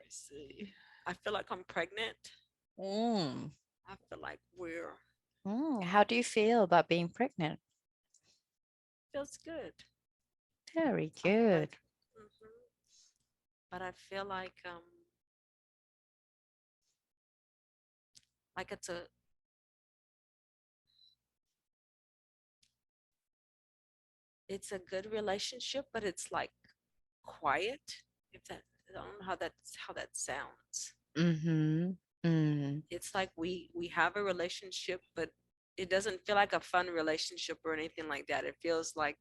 see. I feel like I'm pregnant. Mm. I feel like we're How do you feel about being pregnant? feels good. Very I feel like, good. hmm but I feel like it's a good relationship, but it's like quiet. If that I don't know how that sounds. Mm-hmm. Mm. It's like we have a relationship, but it doesn't feel like a fun relationship or anything like that. It feels like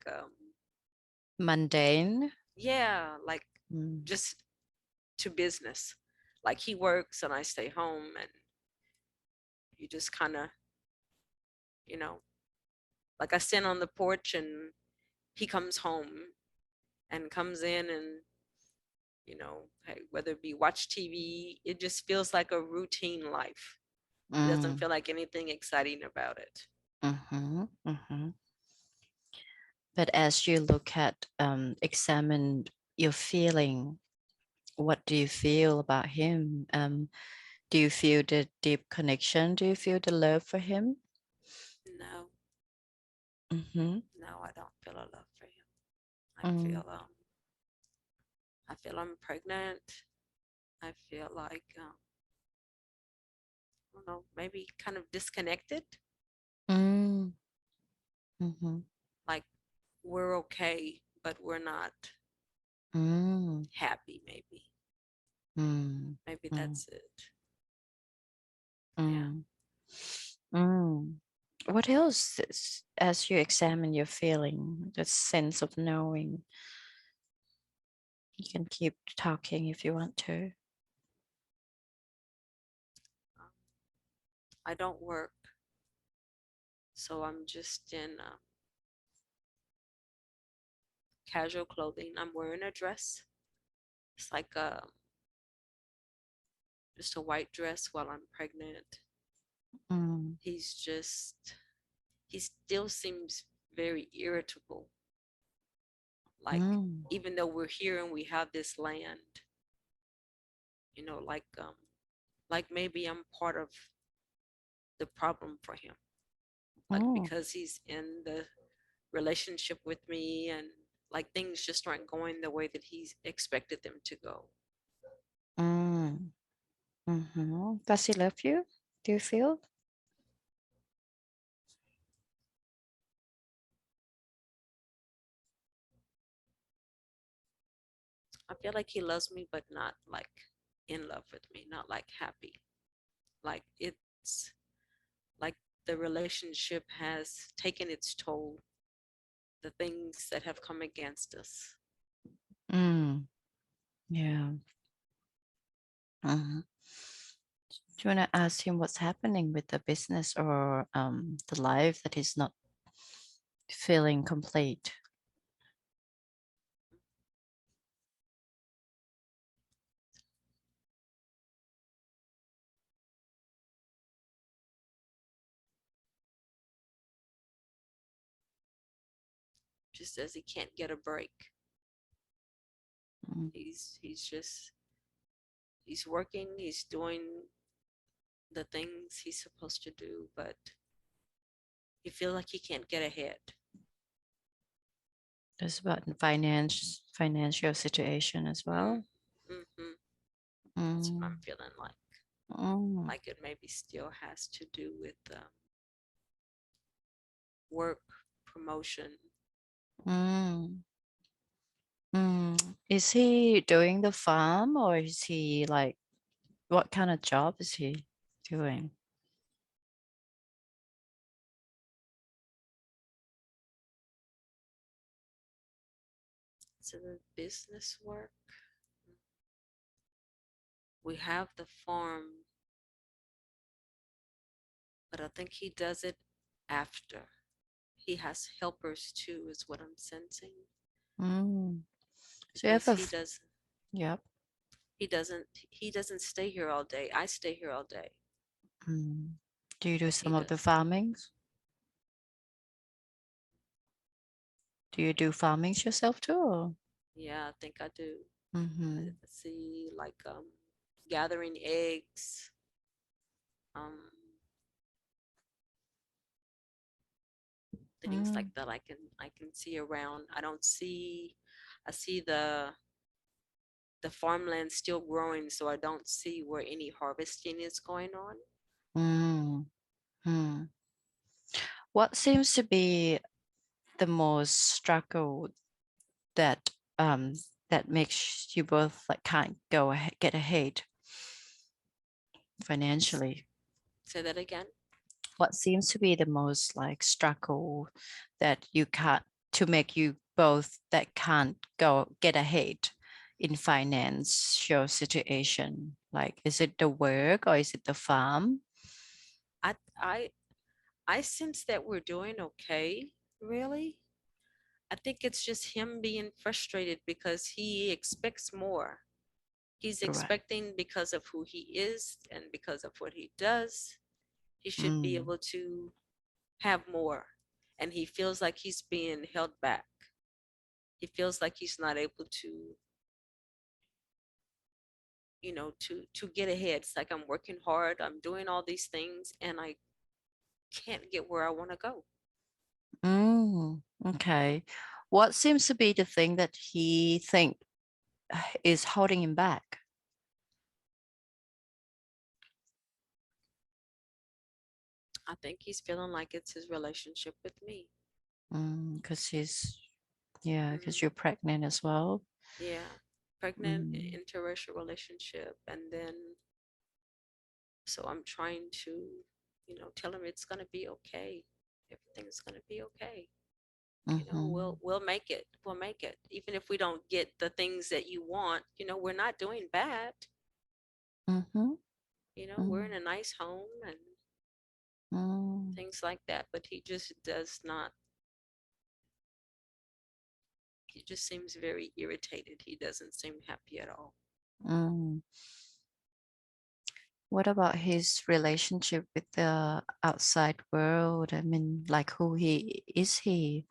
Mundane. yeah, like Mm. just to business. Like he works and I stay home and you just kind of, you know, like I stand on the porch and he comes home and comes in and, hey, whether it be watch TV, it just feels like a routine life. It doesn't Mm. feel like anything exciting about it. Mm-hmm. Mm-hmm. But as you look at, examine your feeling, what do you feel about him? Do you feel the deep connection? Do you feel the love for him? No, Mm-hmm. no, I don't feel a love for him. I Mm. feel I feel I'm pregnant. I feel like I don't know, maybe kind of disconnected. Mm. Mm-hmm. Like we're okay, but we're not Mm. happy. Mm. Maybe Mm. that's it. Yeah. Mm. Mm. What else as you examine your feeling, the sense of knowing? You can keep talking if you want to. Um, I don't work, so I'm just in casual clothing. I'm wearing a dress. It's like just a white dress while I'm pregnant. Mm. He's just he still seems very irritable. Like Mm. even though we're here and we have this land, you know, like maybe I'm part of the problem for him. Like Mm. because he's in the relationship with me and like things just aren't going the way that he's expected them to go. Mm. Mm-hmm. Does he love you? Do you feel? I feel like he loves me, but not like in love with me, not like happy. Like it's like the relationship has taken its toll, the things that have come against us. Mm. Yeah. Mhm. Do you want to ask him what's happening with the business or the life that is not feeling complete? Just as he can't get a break. Mm. He's working, he's doing the things he's supposed to do, but he feels like he can't get ahead. It's about financial situation as Mm, well. mm-hmm. That's what I'm Mm. feeling like. Mm. Like it maybe still has to do with work, promotion. Mm. Mm. Is he doing the farm or is he like, what kind of job is he doing? So the business work, we have the farm, but I think he does it after. He has helpers too, is what I'm sensing, Mm. So you have because a, yep. he doesn't stay here all day. I stay here all day, Mm. Do you do but he some of the does. farmings? Do you do farmings yourself too? Or? Yeah, I think I do. Mm-hmm. Let's see, like gathering eggs, um, things like Mm. that. I can see around. I see the farmland still growing, so I don't see where any harvesting is going on. Mm. Mm. What seems to be the most struggle that um that makes you both like can't go ahead, get ahead financially? Say that again. What seems to be the most like struggle that you can't to make you both that can't go get ahead in financial situation? Like, is it the work or is it the farm? I I I sense that we're doing okay, really. I think it's just him being frustrated because he expects more. He's Right. expecting because of who he is and because of what he does. He should be Mm, able to have more. And he feels like he's being held back. He feels like he's not able to, to get ahead. It's like I'm working hard, I'm doing all these things, and I can't get where I want to go. okay. What seems to be the thing that he think is holding him back? I think he's feeling like it's his relationship with me. Because he's, yeah, because Mm, you're pregnant as well. yeah, pregnant, Mm, interracial relationship, and then so I'm trying to, tell him it's gonna be okay. Everything's gonna be okay. mm-hmm, We'll make it. We'll make it. Even if we don't get the things that you want, we're not doing bad. mm-hmm, We're mm, in a nice home and mm, things like that. But he just does not. He just seems very irritated. He doesn't seem happy at all. mm. What about his relationship with the outside world? I mean, like who he is he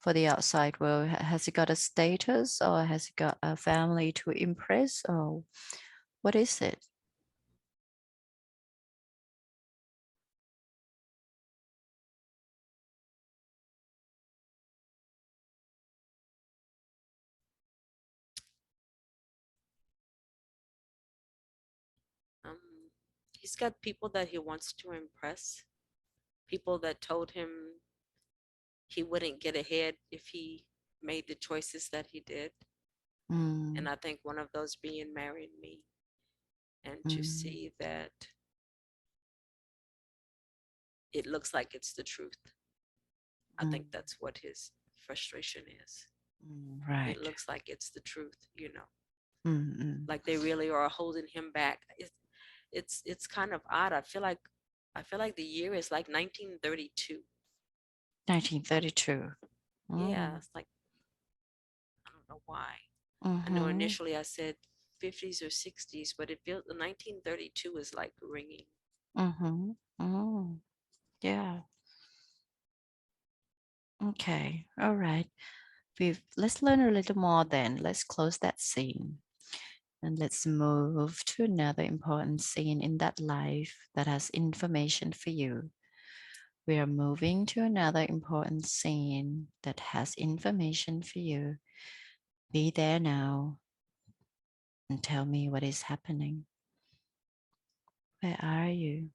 for the outside world? Has he got a status or has he got a family to impress or what is it? Um, he's got people that he wants to impress. People that told him he wouldn't get ahead if he made the choices that he did. And Mm, I think one of those being marrying me, and to mm, see that it looks like it's the truth. I mm, think that's what his frustration is. It right. looks like it's the truth. Mm, mm. Like they really are holding him back. It's kind of odd. I feel like the year is like 1932. 1932. Yeah, Mm, it's like I don't know why. I know mm-hmm, initially I said 50s or 60s, but it feels the 1932 is like ringing. mm-hmm, mm. Yeah. Okay. All right. Let's learn a little more then. Let's close that scene. And let's move to another important scene in that life that has information for you. We are moving to another important scene that has information for you. Be there now and tell me what is happening. Where are you?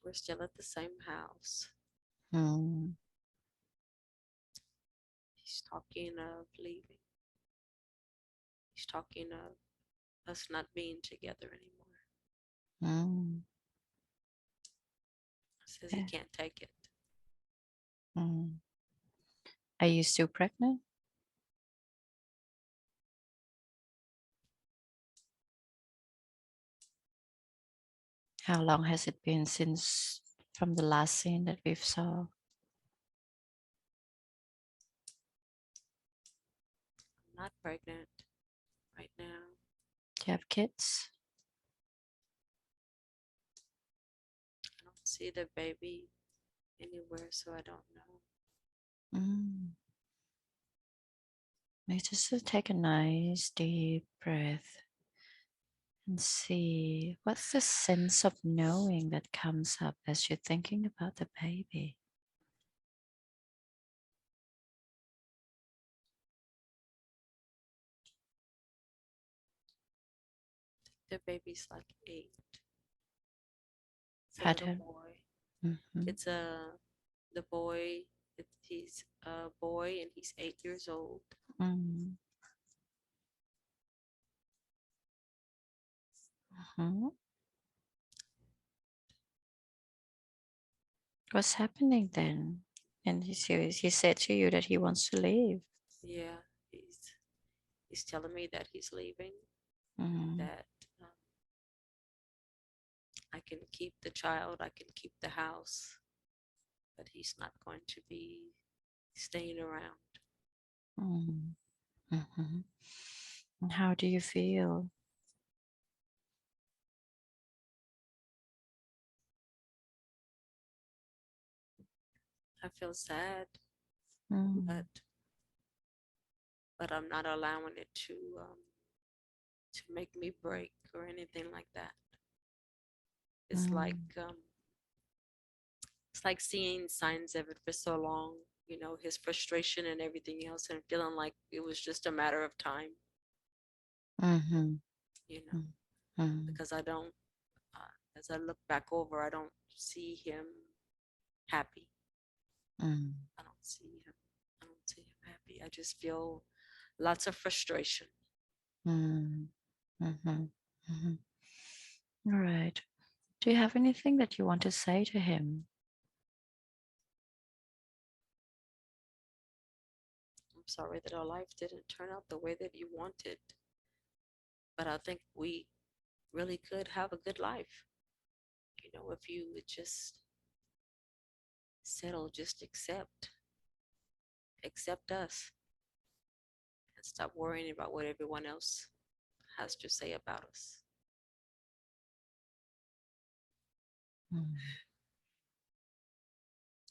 We're still at the same house. Mm, He's talking of leaving. He's talking of us not being together anymore. mm, Says he yeah, can't take it. mm. Are you still pregnant? How long has it been since from the last scene that we've saw? I'm not pregnant right now. Do you have kids? I see the baby anywhere, so I don't know. Mm. You just take a nice deep breath and see what's the sense of knowing that comes up as you're thinking about the baby. The baby's like 8. It's a little Pattern. boy. Mm-hmm. It's the boy. He's a boy and he's 8 years old. Mm-hmm. Mm-hmm. What's happening then? And he said to you that he wants to leave. Yeah, he's telling me that he's leaving. Mm-hmm. That um, I can keep the child. I can keep the house, but he's not going to be staying around. Mm-hmm. Mm-hmm. And how do you feel? I feel sad, Mm-hmm. but I'm not allowing it to make me break or anything like that. It's like Mm-hmm. um, it's like seeing signs of it for so long. His frustration and everything else, and feeling like it was just a matter of time. Mm-hmm. You know, Mm-hmm. because I don't. As I look back over, I don't see him happy. I don't see him. I don't see him happy. I just feel lots of frustration. Mm-hmm. Mm-hmm. Mm-hmm. All right. Do you have anything that you want to say to him? I'm sorry that our life didn't turn out the way that you wanted, but I think we really could have a good life. If you would just settle, just accept us, and stop worrying about what everyone else has to say about us. Mm.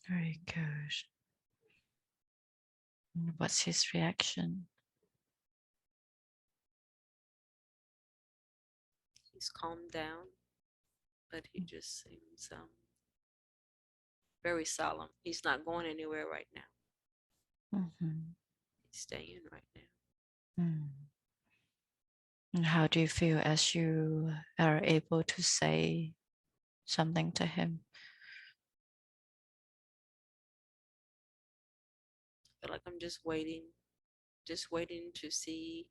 Very good. And what's his reaction? He's calmed down, but he just seems very solemn. He's not going anywhere right now. Mm-hmm. He's staying right now. Mm. And how do you feel as you are able to say something to him? I feel like I'm just waiting to see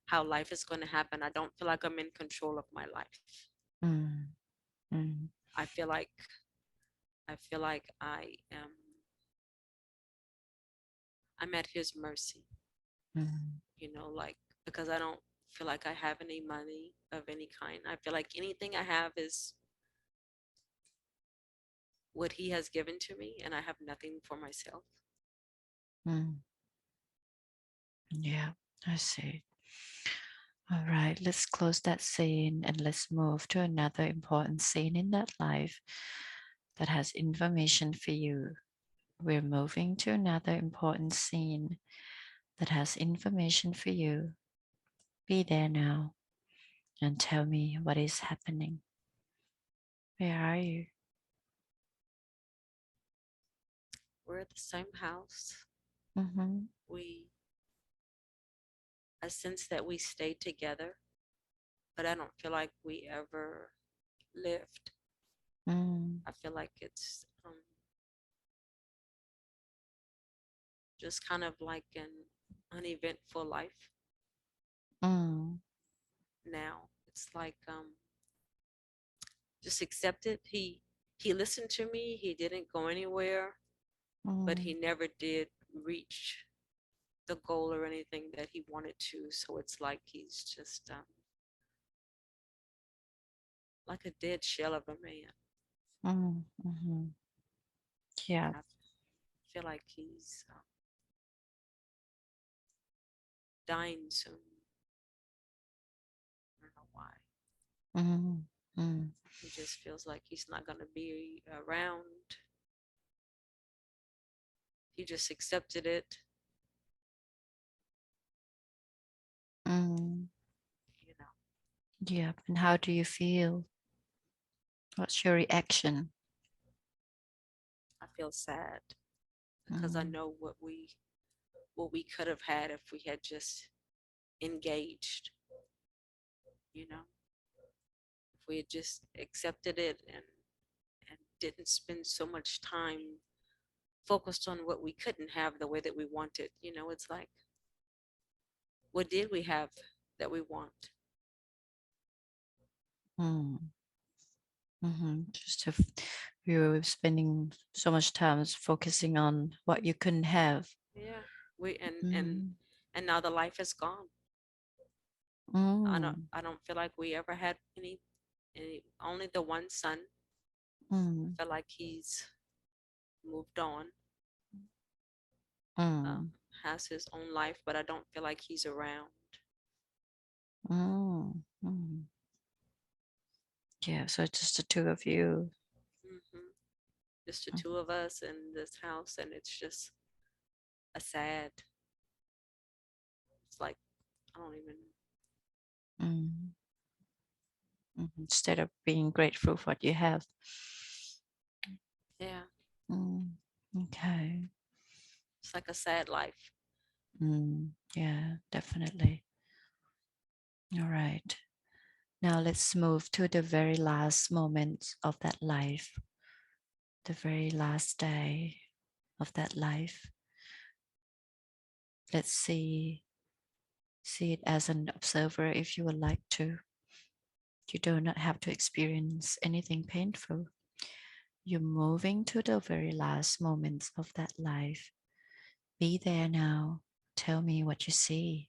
how life is going to happen. I don't feel like I'm in control of my life. Mm. Mm. I feel like I'm at his mercy, Mm. like, because I don't feel like I have any money of any kind. I feel like anything I have is what he has given to me, and I have nothing for myself. Mm. Yeah, I see. All right, let's close that scene and let's move to another important scene in that life that has information for you. We're moving to another important scene that has information for you. Be there now and tell me what is happening. Where are you? We're at the same house. Mm-hmm. We I sense that we stayed together, but I don't feel like we ever lived. Mm. I feel like it's just kind of like an uneventful life Mm. now. It's like just accept it. He listened to me. He didn't go anywhere, but he Mm. never did reach the goal or anything that he wanted to. So it's like he's just like a dead shell of a man. Mm. Mm-hmm. Yeah. And I feel like he's dying soon. I don't know why. Mm. Mm. He just feels like he's not going to be around. He just accepted it, Mm. you know. Yeah. And how do you feel? What's your reaction? I feel sad because I Mm. know what we could have had if we had just engaged, you know. If we had just accepted it and didn't spend so much time focused on what we couldn't have the way that we wanted. You know, it's like, what did we have that we want? Mm. Just to, you were spending so much time focusing on what you couldn't have. Yeah. We Mm. and now the life is gone. Mm. I don't feel like we ever had any only the one son. I Mm. feel like he's moved on, Mm. has his own life, but I don't feel like he's around. Mm. Mm. Yeah, so it's just the two of you. Hmm. Just the two of us in this house, and it's just a sad. It's like I don't even. Mm. Instead of being grateful for what you have. Yeah, Mm. Okay. it's like a sad life. Yeah, definitely. All right. Now let's move to the very last moment of that life, the very last day of that life. Let's see it as an observer if you would like to. You do not have to experience anything painful. You're moving to the very last moments of that life. Be there now. Tell me what you see.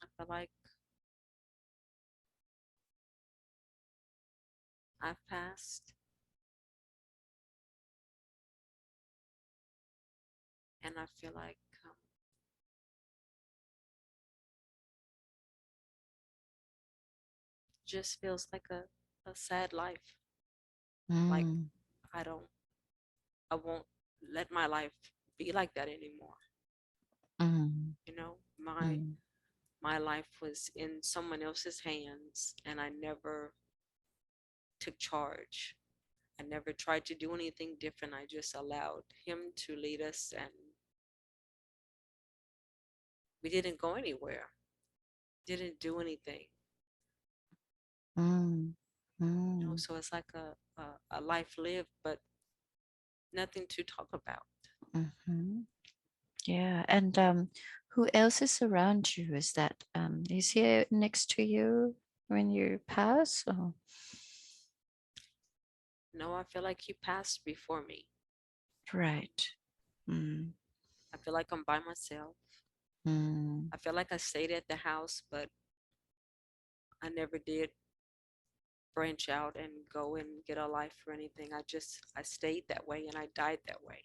I feel like I've passed, and I feel like just feels like a sad life. Like Mm, I don't, I won't let my life be like that anymore. mm, You know, mm, my life was in someone else's hands, and I never took charge. I never tried to do anything different. I just allowed him to lead us, and we didn't go anywhere. Didn't do anything. mm, You know, mm, so it's like a life lived, but nothing to talk about. mhm. Yeah, and who else is around you? Is he next to you when you pass? Or? No, I feel like he passed before me. Right. Mm, I feel like I'm by myself. mm, I feel like I stayed at the house, but I never did branch out and go and get a life or anything. I stayed that way and I died that way.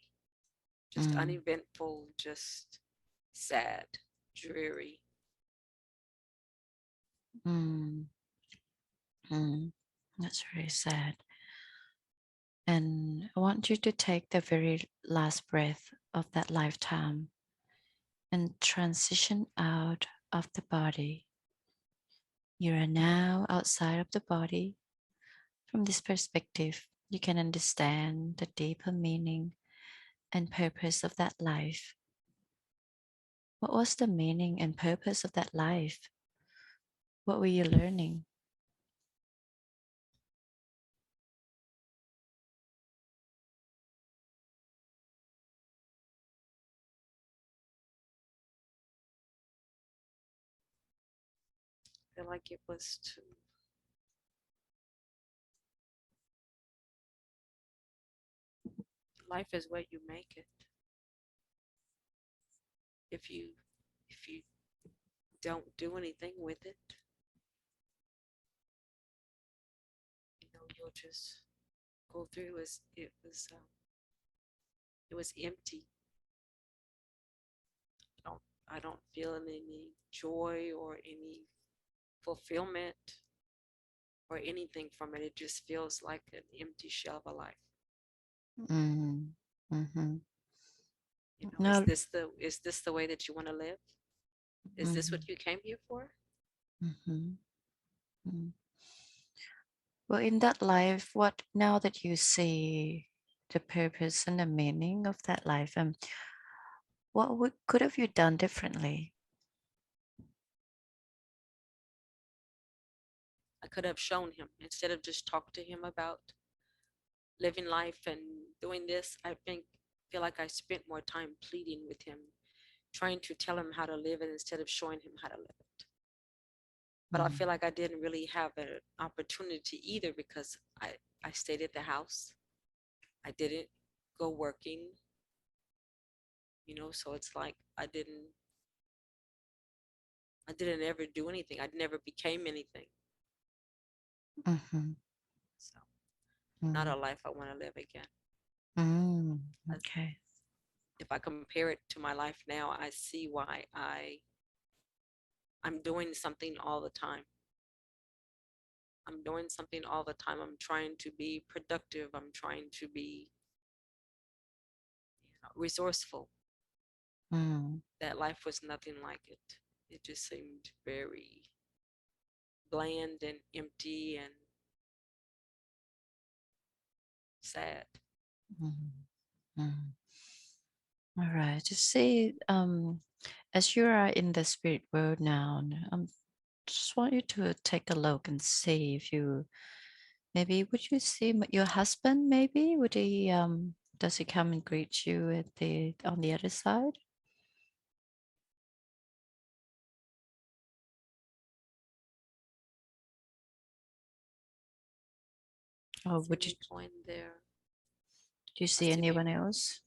Just mm, uneventful, just sad, dreary. mm, mm. That's very sad. And I want you to take the very last breath of that lifetime and transition out of the body. You are now outside of the body. From this perspective, you can understand the deeper meaning and purpose of that life. What was the meaning and purpose of that life? What were you learning? I feel like it was to life is what you make it. If you if you don't do anything with it, you know, you'll just go through as it was empty. don't I don't feel any joy or any fulfillment. or anything from it. It just feels like an empty shell of a life. Mm. Mm-hmm. You know, No. is this the way that you want to live? Is this Mm-hmm. what you came here for? Mm-hmm. Mm. Well, in that life, what now that you see the purpose and the meaning of that life, what could have you done differently? I could have shown him instead of just talk to him about living life and doing this. I feel like I spent more time pleading with him, trying to tell him how to live it instead of showing him how to live it. But I Mm. feel like I didn't really have an opportunity either because I stayed at the house. I didn't go working, you know, so it's like I didn't ever do anything. I never became anything. Mm-hmm. So not a Mm. life I want to live again. Mm. I, Okay. if I compare it to my life now, I see why I'm doing something all the time. I'm doing something all the time. I'm trying to be productive. I'm trying to be resourceful. Mm. That life was nothing like it. It just seemed very bland and empty and sad. Mm. Mm. All right. To see, as you are in the spirit world now, just want you to take a look and see if you maybe would you see your husband? Maybe would he does he come and greet you at the on the other side? Or See would you me going there. do you I see see me. anyone else?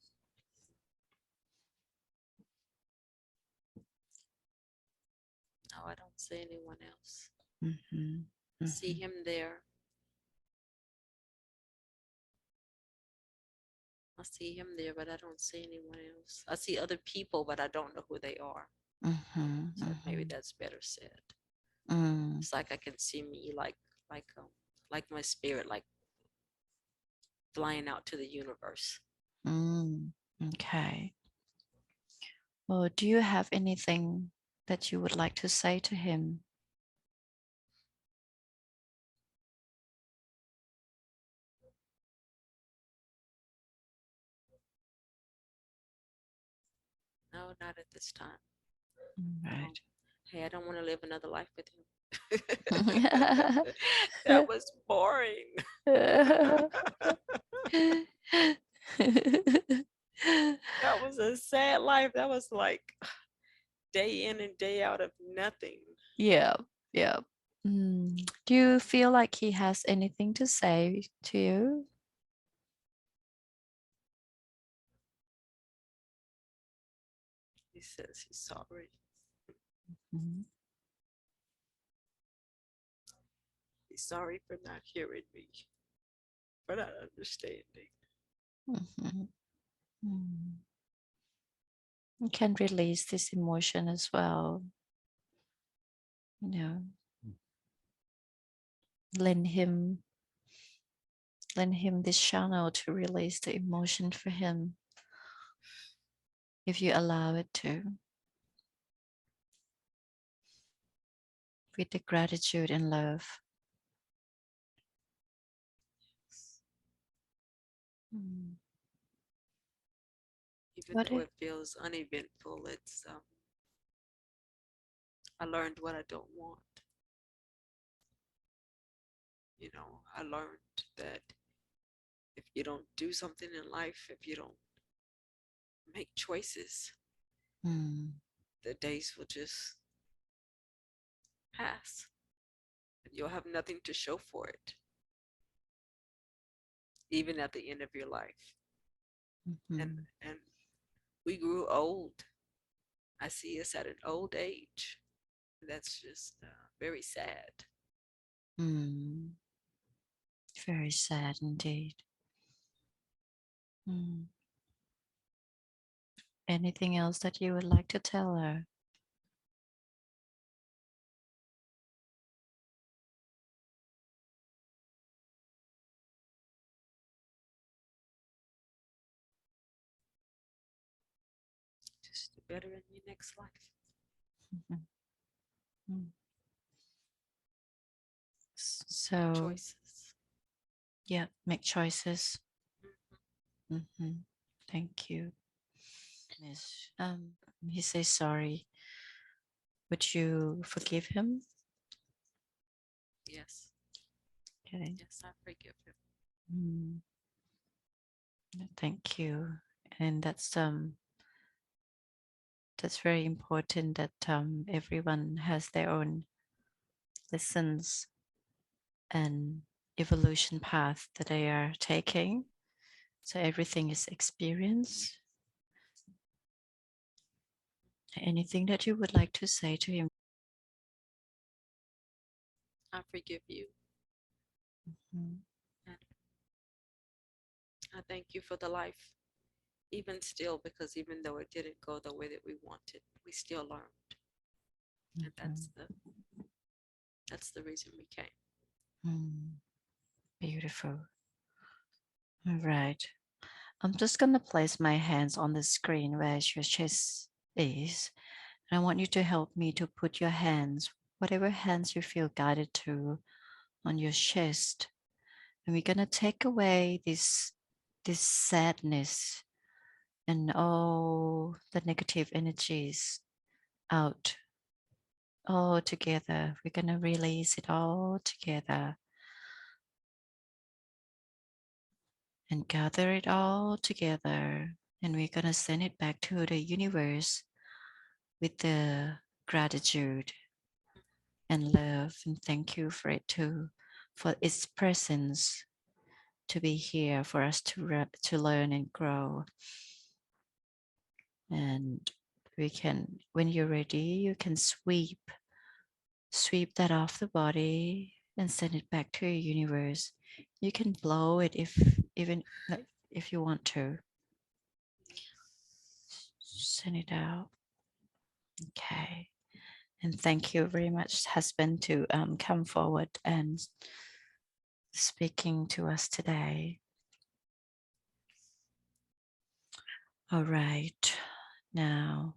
No, I don't see anyone else. Mm-hmm. I see Mm-hmm. him there. I see him there, but I don't see anyone else. I see other people, but I don't know who they are. Mm-hmm. So maybe Mm-hmm. that's better said. Mm. It's like I can see me like like my spirit like flying out to the universe. Mm. Okay. Well, do you have anything that you would like to say to him? No, not at this time. No. Right. Hey, I don't want to live another life with him. That was boring. That was a sad life. That was like day in and day out of nothing. Yeah, yeah. Do you feel like he has anything to say to you? He says he's sorry. Mhm. He's sorry for not hearing me, for not understanding. Mhm. Mm. You can release this emotion as well. You know, lend him, lend him this channel to release the emotion for him, if you allow it to, with the gratitude and love. Mm. Even What though if? it feels uneventful, I learned what I don't want. You know, I learned that if you don't do something in life, if you don't make choices, Mm. the days will just pass and you'll have nothing to show for it, even at the end of your life. And Mhm. and we grew old. I see us at an old age. That's just very sad. Mm. Very sad indeed. Mm. Anything else that you would like to tell her? better in your next life. Mhm. Mm. Make So, choices. yeah, make choices. Mhm. Mhm. Thank you. Yes. He says sorry. Would you forgive him? Yes. Okay. Yes, I forgive him. Mm. Thank you. And that's very important that everyone has their own lessons and evolution path that they are taking. So everything is experience. Anything that you would like to say to him? I forgive you. Mm. And I thank you for the life. Even still, because even though it didn't go the way that we wanted, we still learned. And Mhm. that's the reason we came. Mm. Beautiful. All right. I'm just going to place my hands on the screen where your chest is. And I want you to help me to put your hands, whatever hands you feel guided to, on your chest. And we're going to take away this sadness and all the negative energies out all together. We're going to release it all together and gather it all together. And we're going to send it back to the universe with the gratitude and love. And thank you for it too, for its presence to be here for us to learn and grow. And we can, when you're ready, you can sweep that off the body and send it back to your universe. You can blow it if even like if you want to. Send it out. Okay. And thank you very much, husband, to come forward and speaking to us today. All right. Now,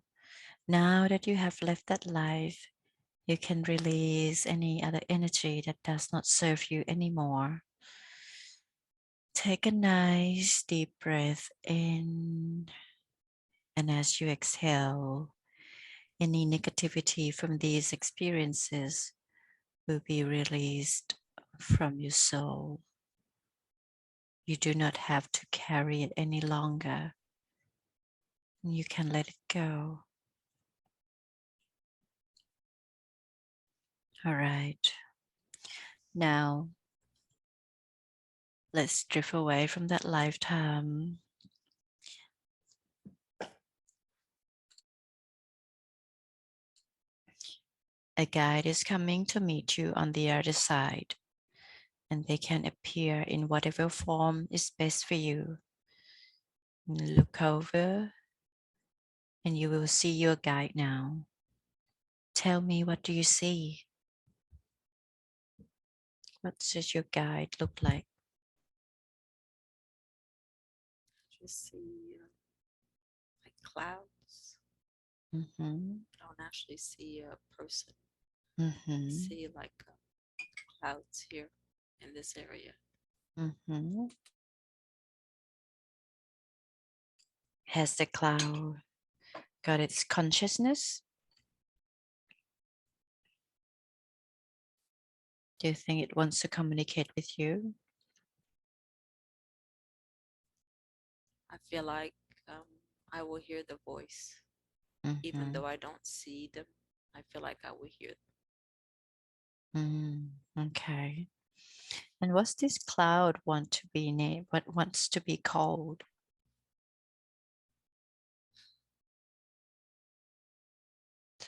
now that you have left that life, you can release any other energy that does not serve you anymore. Take a nice deep breath in, and as you exhale, any negativity from these experiences will be released from your soul. You do not have to carry it any longer. You can let it go. All right. Now, let's drift away from that lifetime. A guide is coming to meet you on the other side, and they can appear in whatever form is best for you. Look over, and you will see your guide now. Tell me, what do you see? What does your guide look like? Just see like clouds. Mm-hmm. I don't actually see a person. I Mm-hmm. see like clouds here in this area. Mm-hmm. Has the cloud got its consciousness? Do you think it wants to communicate with you? I feel like um, I will hear the voice, even Mm-hmm. though I don't see them. I feel like I will hear them. Mm, okay. And what's this cloud want to be named? What wants to be called?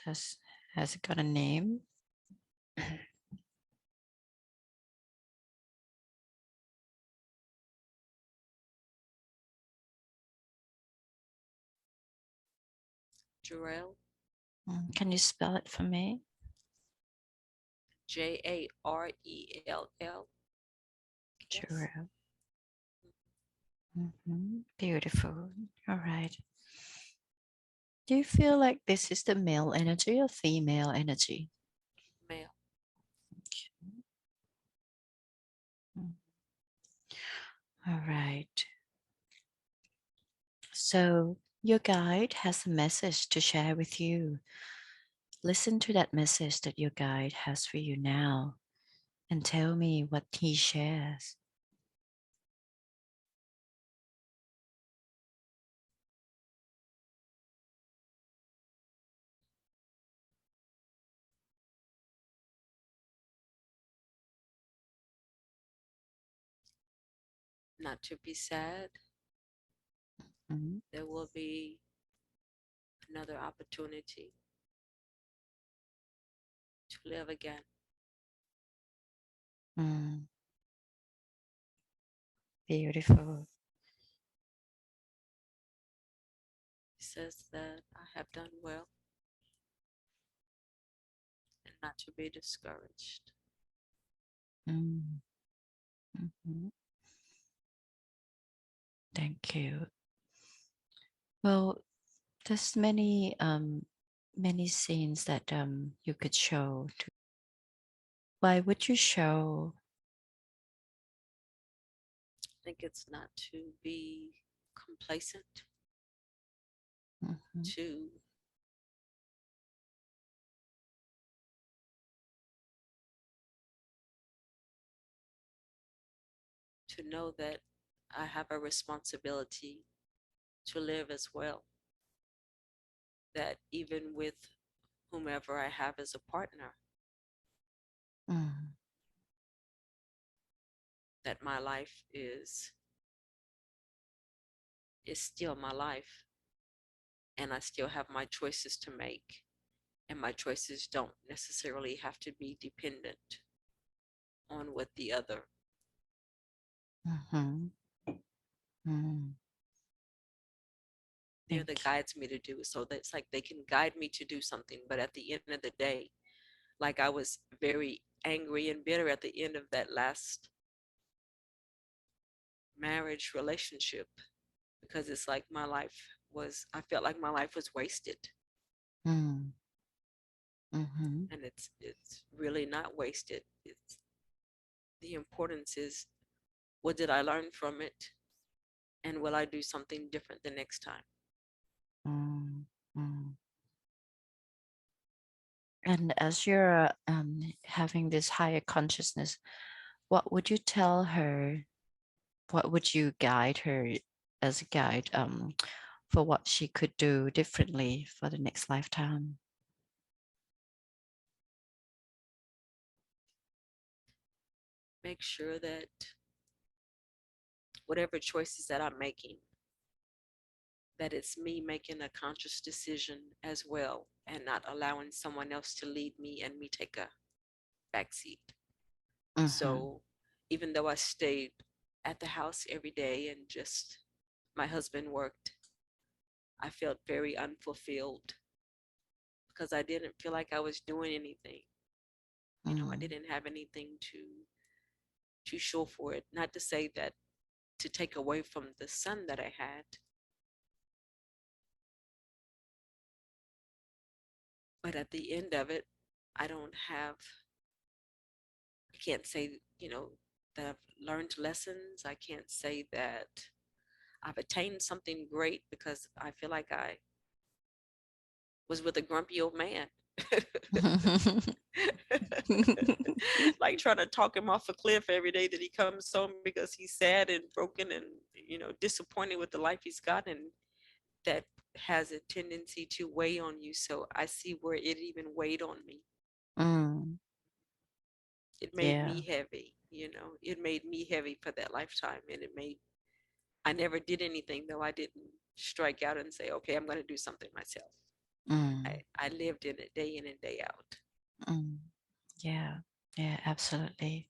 Has, has it got a name? Jarell, Can you spell it for me? Jarell. Yes. Juro. Beautiful. All right. Do you feel like this is the male energy or female energy? Male. Mm. All right. So your guide has a message to share with you. Listen to that message that your guide has for you now and tell me what he shares. Not to be sad. Mm, There will be another opportunity to live again. mm, beautiful. He says that I have done well and not to be discouraged. Mm, mhm. Thank you. Well, there's many scenes that you could show. Why would you show? I think it's not to be complacent, Mhm, to know that I have a responsibility to live as well. That even with whomever I have as a partner, mm, that my life is still my life, and I still have my choices to make, and my choices don't necessarily have to be dependent on what the other, mhm, mm. the other Thank guides me to do. So that's like they can guide me to do something, but at the end of the day, like I was very angry and bitter at the end of that last marriage relationship, because it's like my life was, I felt like my life was wasted. you. Mhm, And it's really not wasted. It's, the importance is, what did I learn from it, and will I do something different the next time? mm, mm. And as you're having this higher consciousness, what would you tell her? What would you guide her as a guide for what she could do differently for the next lifetime? Make sure that whatever choices that I'm making, that it's me making a conscious decision as well, and not allowing someone else to lead me and me take a backseat. Mm-hmm, So even though I stayed at the house every day and just my husband worked, I felt very unfulfilled because I didn't feel like I was doing anything. You know, I mm, didn't have anything to show for it. Not to say that to take away from the son that I had, but at the end of it, I don't have, I can't say, that I've learned lessons. I can't say that I've attained something great, because I feel like I was with a grumpy old man. Like trying to talk him off a cliff every day that he comes home, because he's sad and broken and disappointed with the life he's got, and that has a tendency to weigh on you. So I see where it even weighed on me. mm, It made yeah. me heavy. It made me heavy for that lifetime, and I never did anything, though. I didn't strike out and say, okay, I'm going to do something myself. Mm, I lived in it day in and day out. mm, yeah. Yeah, absolutely.